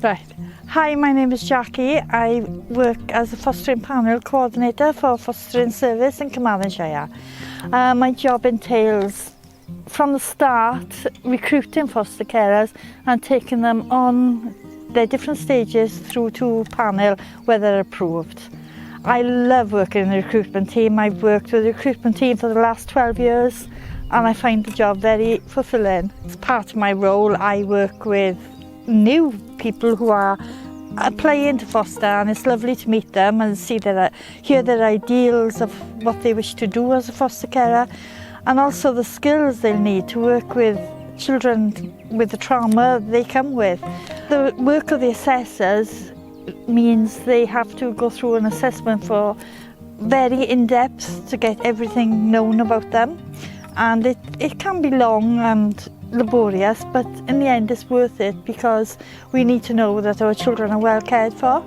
Right. Hi, my name is Jackie. I work as a fostering panel coordinator for fostering service in Carmarthenshire. My job entails, from the start, recruiting foster carers and taking them on their different stages through to panel where they're approved. I love working in the recruitment team. I've worked with the recruitment team for the last 12 years and I find the job very fulfilling. As part of my role, I work with new people who are applying to foster, and it's lovely to meet them and hear their ideals of what they wish to do as a foster carer, and also the skills they'll need to work with children with the trauma they come with. The work of the assessors means they have to go through an assessment for very in-depth to get everything known about them, and it can be long and laborious, but in the end it's worth it because we need to know that our children are well cared for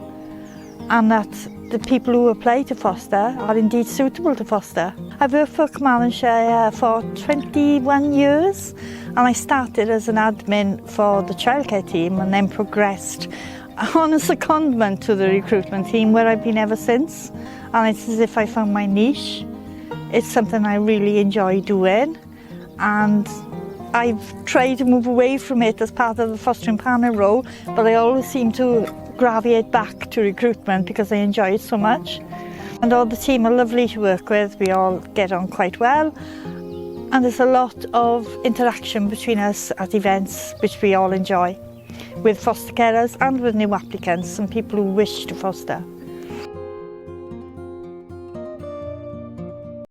and that the people who apply to foster are indeed suitable to foster. I've worked for Carmarthenshire for 21 years and I started as an admin for the childcare team and then progressed on a secondment to the recruitment team where I've been ever since, and it's as if I found my niche. It's something I really enjoy doing, and I've tried to move away from it as part of the fostering panel role, but I always seem to gravitate back to recruitment because I enjoy it so much. And all the team are lovely to work with, we all get on quite well, and there's a lot of interaction between us at events which we all enjoy, with foster carers and with new applicants and people who wish to foster.